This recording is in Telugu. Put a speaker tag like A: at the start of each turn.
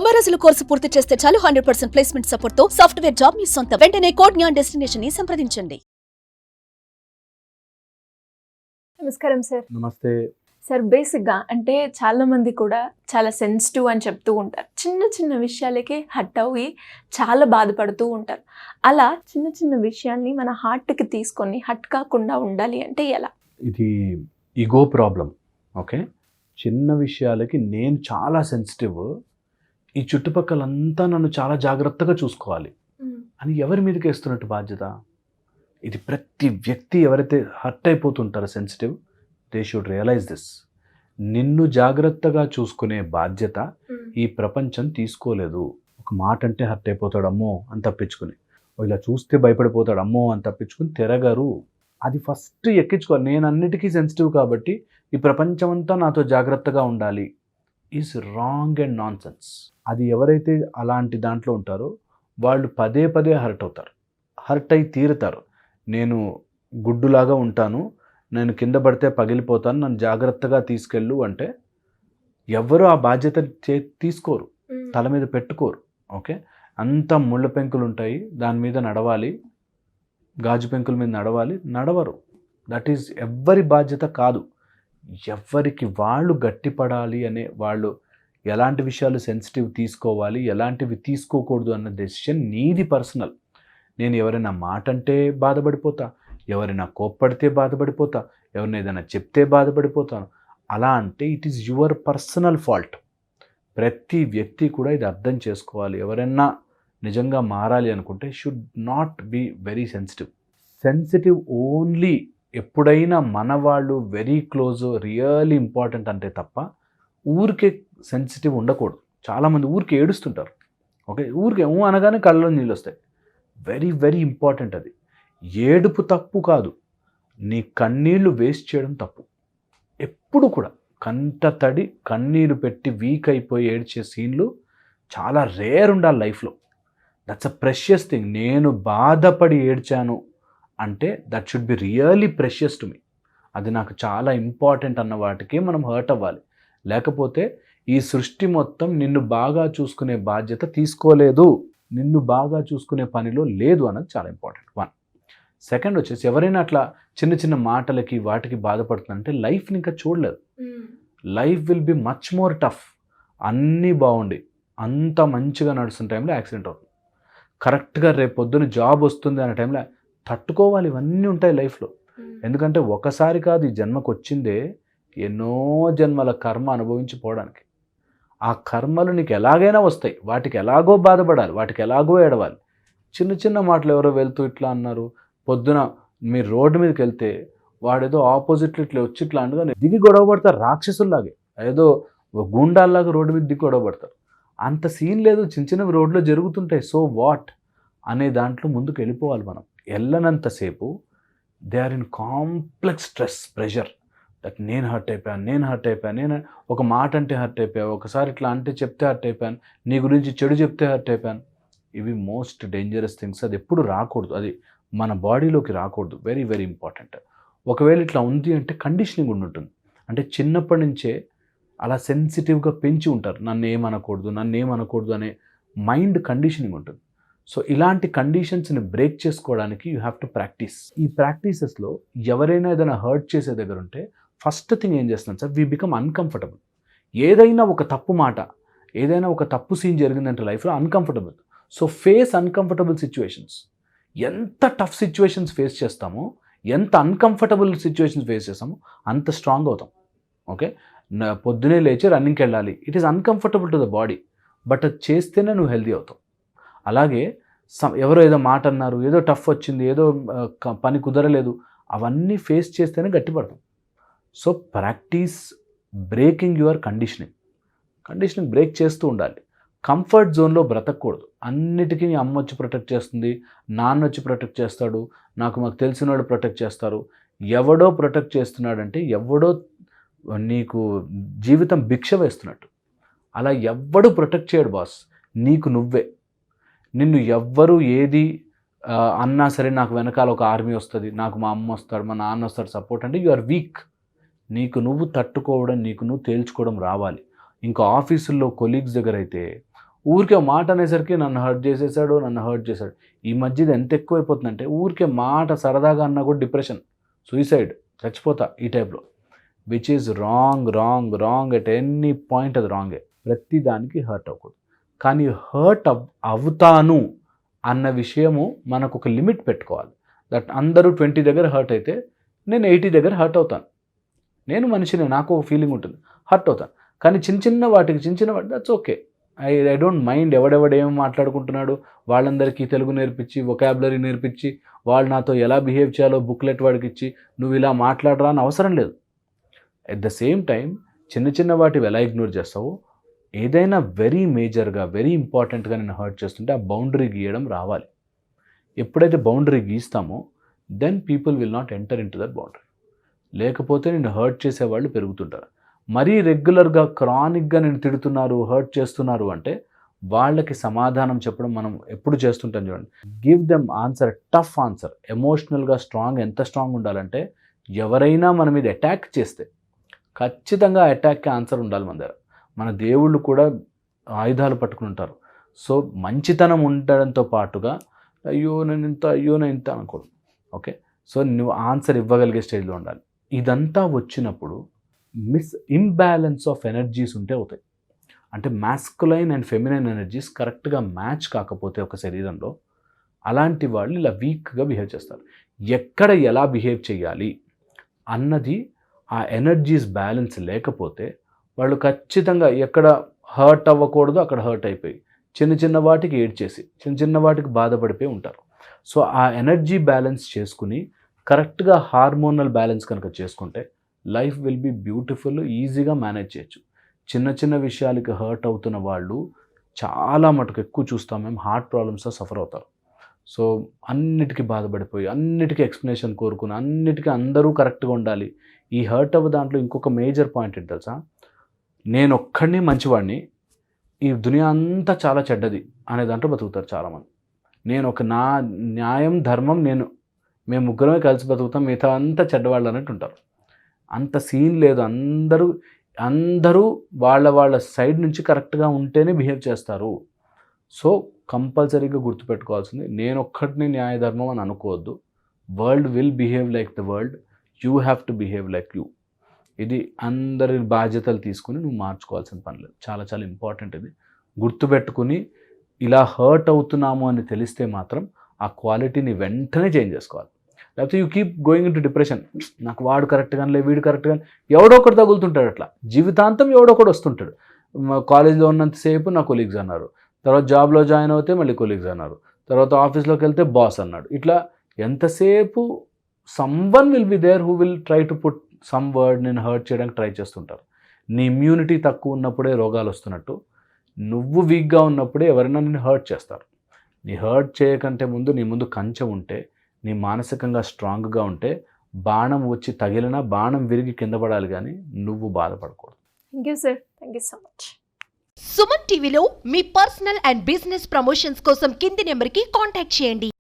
A: 90 రోజుల కోర్సు పూర్తి చేస్తే చాలు 100% ప్లేస్మెంట్ సపోర్ట్ తో సాఫ్ట్వేర్ జాబ్ మీ సొంతం. వెంటనే కోడ్ జ్ఞాన్ డెస్టినేషన్ ని సంప్రదించండి.
B: నమస్కారం సార్.
C: నమస్తే
B: సార్, బేసిక్గా అంటే చాలా మంది కూడా చాలా సెన్సిటివ్ అని చెప్తూ ఉంటారు. చిన్న చిన్న విషయాలకే హట్ అవి చాలా బాధపడుతూ ఉంటారు. అలా చిన్న చిన్న విషయాల్ని మన హార్ట్కి తీసుకొని హట్ కాకుండా ఉండాలి అంటే ఎలా?
C: ఇది ఈగో ప్రాబ్లం. ఓకే, చిన్న విషయాలకి నేను చాలా సెన్సిటివ్, ఈ చుట్టుపక్కలంతా నన్ను చాలా జాగ్రత్తగా చూసుకోవాలి అని ఎవరి మీదకి వేస్తున్నట్టు బాధ్యత? ఇది ప్రతి వ్యక్తి ఎవరైతే హర్ట్ అయిపోతుంటారో sensitive, they should realise this. నిన్ను జాగ్రత్తగా చూసుకునే బాధ్యత ఈ ప్రపంచం తీసుకోలేదు. ఒక మాట అంటే హర్ట్ అయిపోతాడు అమ్మో అని తప్పించుకుని, ఇలా చూస్తే భయపడిపోతాడు అమ్మో అని తప్పించుకుని తిరగరు. అది ఫస్ట్ ఎక్కించుకోవాలి. నేను అన్నిటికీ సెన్సిటివ్ కాబట్టి ఈ ప్రపంచం అంతా నాతో జాగ్రత్తగా ఉండాలి is wrong and non sense. అది ఎవరైతే అలాంటి దాంట్లో ఉంటారో వాళ్ళు పదే పదే హర్ట్ అవుతారు, హర్ట్ అయి తీరుతారు. నేను గుడ్డులాగా ఉంటాను, నేను కింద పడితే పగిలిపోతాను, నన్ను జాగ్రత్తగా తీసుకెళ్ళు అంటే ఎవరు ఆ బాధ్యత తీసుకోరు, తల మీద పెట్టుకోరు. ఓకే, అంత ముళ్ళ పెంకులు ఉంటాయి, దాని మీద నడవాలి, గాజు పెంకుల మీద నడవరు. దట్ ఈజ్ ఎవ్వరి బాధ్యత కాదు. ఎవరికి వాళ్ళు గట్టిపడాలి అనే, వాళ్ళు ఎలాంటి విషయాలు సెన్సిటివ్ తీసుకోవాలి, ఎలాంటివి తీసుకోకూడదు అన్న డెసిషన్ నీది పర్సనల్. నేను ఎవరైనా మాట అంటే బాధపడిపోతా, ఎవరైనా కోప్పడితే బాధపడిపోతా, ఎవరైనా ఏదైనా చెప్తే బాధపడిపోతాను. అలా అంటే it is your personal fault. ప్రతి వ్యక్తి కూడా ఇది అర్థం చేసుకోవాలి. ఎవరైనా నిజంగా మారాలి అనుకుంటే should not be very sensitive only ఎప్పుడైనా మన వాళ్ళు వెరీ క్లోజ్ రియల్లీ ఇంపార్టెంట్ అంటే తప్ప ఊరికే సెన్సిటివ్ ఉండకూడదు. చాలామంది ఊరికే ఏడుస్తుంటారు. ఓకే, ఊరికే అనగానే కళ్ళలో నీళ్ళు వస్తాయి. వెరీ వెరీ ఇంపార్టెంట్ అది. ఏడుపు తప్పు కాదు, నీ కన్నీళ్లు వేస్ట్ చేయడం తప్పు. ఎప్పుడు కూడా కంట తడి కన్నీరు పెట్టి వీక్ అయిపోయి ఏడ్చే సీన్లు చాలా రేర్ ఉండాలి లైఫ్లో. That's a precious thing. నేను బాధపడి ఏడ్చాను అంటే that should be really precious to me. అది నాకు చాలా ఇంపార్టెంట్ అన్న వాటికి మనం హర్ట్ అవ్వాలి. లేకపోతే ఈ సృష్టి మొత్తం నిన్ను బాగా చూసుకునే బాధ్యత తీసుకోలేదు, నిన్ను బాగా చూసుకునే పనిలో లేదు అన్నది చాలా ఇంపార్టెంట్. 1. సెకండ్ వచ్చేసి, ఎవరైనా అట్లా చిన్న చిన్న మాటలకి వాటికి బాధపడుతుందంటే లైఫ్ని ఇంకా చూడలేదు. Life will be much more tough. అన్నీ బాగుండి అంత మంచిగా నడుస్తున్న టైంలో యాక్సిడెంట్ అవుతుంది. కరెక్ట్గా రేపు పొద్దున్న జాబ్ వస్తుంది అనే టైంలో తట్టుకోవాలి. ఇవన్నీ ఉంటాయి లైఫ్లో. ఎందుకంటే ఒకసారి కాదు, ఈ జన్మకు వచ్చిందే ఎన్నో జన్మల కర్మ అనుభవించిపోవడానికి. ఆ కర్మలు నీకు ఎలాగైనా వస్తాయి, వాటికి ఎలాగో బాధపడాలి, వాటికి ఎలాగో ఏడవాలి. చిన్న చిన్న మాటలు ఎవరో వెళ్తూ ఇట్లా అన్నారు, పొద్దున మీరు రోడ్డు మీదకి వెళ్తే వాడేదో ఆపోజిట్లో ఇట్లా వచ్చి ఇట్లా అనగానే దిగి గొడవ పడతారు. రాక్షసుల్లాగే ఏదో గూండాల్లాగా రోడ్డు మీద దిగి గొడవ పడతారు. అంత సీన్ లేదు, చిన్న చిన్నవి రోడ్లో జరుగుతుంటాయి. సో వాట్ అనే దాంట్లో ముందుకు వెళ్ళిపోవాలి మనం. వెళ్ళనంతసేపు they are in complex stress, pressure. That నేను హర్ట్ అయిపోయాను, నేను ఒక మాట అంటే హర్ట్ అయిపోయాను, ఒకసారి ఇట్లా అంటే చెప్తే హర్ట్ అయిపోయాను, నీ గురించి చెడు చెప్తే హర్ట్ అయిపోయాను. ఇవి మోస్ట్ డేంజరస్ థింగ్స్. అది ఎప్పుడు రాకూడదు, అది మన బాడీలోకి రాకూడదు. Very very important. ఒకవేళ ఇట్లా ఉంది అంటే కండిషనింగ్ ఉంటుంది. అంటే చిన్నప్పటి నుంచే అలా సెన్సిటివ్గా పెంచి ఉంటారు. నన్ను ఏమనకూడదు అనే మైండ్ కండిషనింగ్ ఉంటుంది. సో ఇలాంటి కండిషన్స్ని బ్రేక్ చేసుకోవడానికి యూ హ్యావ్ టు ప్రాక్టీస్. ఈ ప్రాక్టీసెస్లో ఎవరైనా ఏదైనా హర్ట్ చేసే దగ్గర ఉంటే ఫస్ట్ థింగ్ ఏం చేస్తున్నాం సార్, వీ బికమ్ అన్కంఫర్టబుల్. ఏదైనా ఒక తప్పు మాట, ఏదైనా ఒక తప్పు సీన్ జరిగిందంటే లైఫ్లో uncomfortable. So face uncomfortable situations. ఎంత టఫ్ సిచ్యువేషన్స్ ఫేస్ చేస్తామో, ఎంత అన్కంఫర్టబుల్ సిచ్యువేషన్స్ ఫేస్ చేస్తామో అంత స్ట్రాంగ్ అవుతాం. ఓకే, పొద్దునే లేచి రన్నింగ్కి వెళ్ళాలి, it is uncomfortable to the body, but అది చేస్తేనే నువ్వు హెల్దీ అవుతావు. అలాగే ఎవరో ఏదో మాట అన్నారు, ఏదో టఫ్ వచ్చింది, ఏదో పని కుదరలేదు, అవన్నీ ఫేస్ చేస్తేనే గట్టిపడతాం. So practise breaking your conditioning break చేస్తూ ఉండాలి. కంఫర్ట్ జోన్లో బ్రతకూడదు. అన్నిటికీ అమ్మ వచ్చి ప్రొటెక్ట్ చేస్తుంది, నాన్న వచ్చి ప్రొటెక్ట్ చేస్తాడు, మాకు తెలిసిన వాళ్ళు ప్రొటెక్ట్ చేస్తారు. ఎవడో ప్రొటెక్ట్ చేస్తున్నాడంటే ఎవడో నీకు జీవితం భిక్ష వేస్తున్నట్టు. అలా ఎవ్వడు ప్రొటెక్ట్ చేయడు బాస్, నీకు నువ్వే. నిన్ను ఎవ్వరు ఏది అన్నా సరే నాకు వెనకాల ఒక ఆర్మీ వస్తుంది, నాకు మా అమ్మ వస్తాడు, మా నాన్న వస్తాడు సపోర్ట్ అంటే యు ఆర్ వీక్. నీకు నువ్వు తట్టుకోవడం, నీకు నువ్వు తేల్చుకోవడం రావాలి. ఇంకా ఆఫీసుల్లో కొలీగ్స్ దగ్గర అయితే ఊరికే మాట అనేసరికి నన్ను హర్ట్ చేసేసాడు, నన్ను హర్ట్ చేశాడు. ఈ మధ్య ఇది ఎంత ఎక్కువైపోతుందంటే ఊరికే మాట సరదాగా అన్నా కూడా డిప్రెషన్, సూసైడ్, చచ్చిపోతా ఈ టైప్లో. Which is wrong at any point. అది రాంగే. ప్రతి దానికి హర్ట్ అవ్వకూడదు. కానీ హర్ట్ అవుతాను అన్న విషయము మనకు ఒక లిమిట్ పెట్టుకోవాలి. దట్ అందరూ 20 దగ్గర హర్ట్ అయితే నేను 80 దగ్గర హర్ట్ అవుతాను. నేను మనిషిని, నాకు ఒక ఫీలింగ్ ఉంటుంది, హర్ట్ అవుతాను. కానీ చిన్న వాటికి that's okay. I don't mind. ఎవడేం మాట్లాడుకుంటున్నాడు, వాళ్ళందరికీ తెలుగు నేర్పించి, వొకాబులరీ నేర్పించి, వాళ్ళు నాతో ఎలా బిహేవ్ చేయాలో బుక్లెట్ వాడికి ఇచ్చి నువ్వు ఇలా మాట్లాడరా అని అవసరం లేదు. ఎట్ ద సేమ్ టైం చిన్న వాటివి ఎలా ఇగ్నోర్ చేస్తావో, ఏదైనా వెరీ మేజర్గా, వెరీ ఇంపార్టెంట్గా నేను హర్ట్ చేస్తుంటే ఆ బౌండరీ గీయడం రావాలి. ఎప్పుడైతే బౌండరీ గీస్తామో then people will not enter into that boundary. లేకపోతే నేను హర్ట్ చేసేవాళ్ళు పెరుగుతుంటారు. మరీ రెగ్యులర్గా క్రానిక్గా నేను తిడుతున్నారు, హర్ట్ చేస్తున్నారు అంటే వాళ్ళకి సమాధానం చెప్పడం మనం ఎప్పుడు చేస్తుంటాం చూడండి. Give them answer, tough answer. ఎమోషనల్గా ఎంత స్ట్రాంగ్ ఉండాలంటే ఎవరైనా మన మీద అటాక్ చేస్తే ఖచ్చితంగా అటాక్కి ఆన్సర్ ఉండాలి మన దగ్గర. మన దేవుళ్ళు కూడా ఆయుధాలు పట్టుకుని ఉంటారు. సో మంచితనం ఉండడంతో పాటుగా అయ్యో నేను ఇంత అనుకోడు. ఓకే, సో నువ్వు ఆన్సర్ ఇవ్వగలిగే స్టేజ్లో ఉండాలి. ఇదంతా వచ్చినప్పుడు ఇంబ్యాలెన్స్ ఆఫ్ ఎనర్జీస్ ఉంటే అవుతాయి. అంటే మాస్కులైన్ అండ్ ఫెమినైన్ ఎనర్జీస్ కరెక్ట్గా మ్యాచ్ కాకపోతే ఒక శరీరంలో అలాంటి వాళ్ళు ఇలా వీక్గా బిహేవ్ చేస్తారు. ఎక్కడ ఎలా బిహేవ్ చేయాలి అన్నది ఆ ఎనర్జీస్ బ్యాలెన్స్ లేకపోతే వాళ్ళు ఖచ్చితంగా ఎక్కడ హర్ట్ అవ్వకూడదు అక్కడ హర్ట్ అయిపోయి చిన్న వాటికి ఏడ్చేసి చిన్న వాటికి బాధపడిపోయి ఉంటారు. సో ఆ ఎనర్జీ బ్యాలెన్స్ చేసుకుని కరెక్ట్గా హార్మోనల్ బ్యాలెన్స్ కనుక చేసుకుంటే లైఫ్ విల్ బీ బ్యూటిఫుల్, ఈజీగా మేనేజ్ చేయొచ్చు. చిన్న విషయాలకి హర్ట్ అవుతున్న వాళ్ళు చాలా మటుకు ఎక్కువ చూస్తాం మేము హార్ట్ ప్రాబ్లమ్స్తో సఫర్ అవుతారు. సో అన్నిటికీ బాధపడిపోయి, అన్నిటికీ ఎక్స్ప్లెనేషన్ కోరుకుని, అన్నిటికీ అందరూ కరెక్ట్గా ఉండాలి. ఈ హర్ట్ అవ్వ దాంట్లో ఇంకొక మేజర్ పాయింట్ ఏంటి తెలుసా? నేను ఒక్కడిని మంచివాడిని, ఈ దునియా అంతా చాలా చెడ్డది అనే దాంట్లో బతుకుతారు చాలామంది. నేను ఒక నా న్యాయం ధర్మం మేము ముగ్గురమే కలిసి బతుకుతాం, మిగతా అంతా చెడ్డవాళ్ళు అన్నట్టు ఉంటారు. అంత సీన్ లేదు. అందరూ వాళ్ళ సైడ్ నుంచి కరెక్ట్గా ఉంటేనే బిహేవ్ చేస్తారు. సో కంపల్సరీగా గుర్తుపెట్టుకోవాల్సింది, నేను ఒక్కటిని న్యాయధర్మం అని అనుకోవద్దు. World will behave like the world, you have to behave like you. ఇది అందరి బాధ్యతలు తీసుకుని నువ్వు మార్చుకోవాల్సిన పని లేదు. చాలా చాలా ఇంపార్టెంట్. ఇది గుర్తుపెట్టుకుని ఇలా హర్ట్ అవుతున్నాము అని తెలిస్తే మాత్రం ఆ క్వాలిటీని వెంటనే చేంజ్ చేసుకోవాలి. లేకపోతే you keep going in to depression. నాకు వాడు కరెక్ట్గా లే, వీడు కరెక్ట్గా, ఎవడో ఒకటి తగులుతుంటాడు. అట్లా జీవితాంతం ఎవడో ఒకటి వస్తుంటాడు. కాలేజ్లో ఉన్నంతసేపు నా కొలీగ్స్ అన్నారు, తర్వాత జాబ్లో జాయిన్ అవుతే మళ్ళీ కొలీగ్స్ అన్నారు, తర్వాత ఆఫీస్లోకి వెళ్తే బాస్ అన్నాడు. ఇట్లా ఎంతసేపు someone will be there who will try to put some word నేను హర్ట్ చేయడానికి ట్రై చేస్తుంటారు. నీ ఇమ్యూనిటీ తక్కువ ఉన్నప్పుడే రోగాలు వస్తున్నట్టు, నువ్వు వీక్గా ఉన్నప్పుడే ఎవరైనా నిన్ను హర్ట్ చేస్తారు. నీ హర్ట్ చేయకంటే ముందు నీ ముందు కంచె ఉంటే, నీ మానసికంగా స్ట్రాంగ్గా ఉంటే, బాణం వచ్చి తగిలినా బాణం విరిగి కింద పడాలి, కానీ నువ్వు బాధపడకూడదు.
B: Thank you sir, thank you so much.
D: Suman టీవీలో మీ పర్సనల్ అండ్ బిజినెస్ ప్రమోషన్స్ కోసం కింది నెంబర్కి కాంటాక్ట్ చేయండి.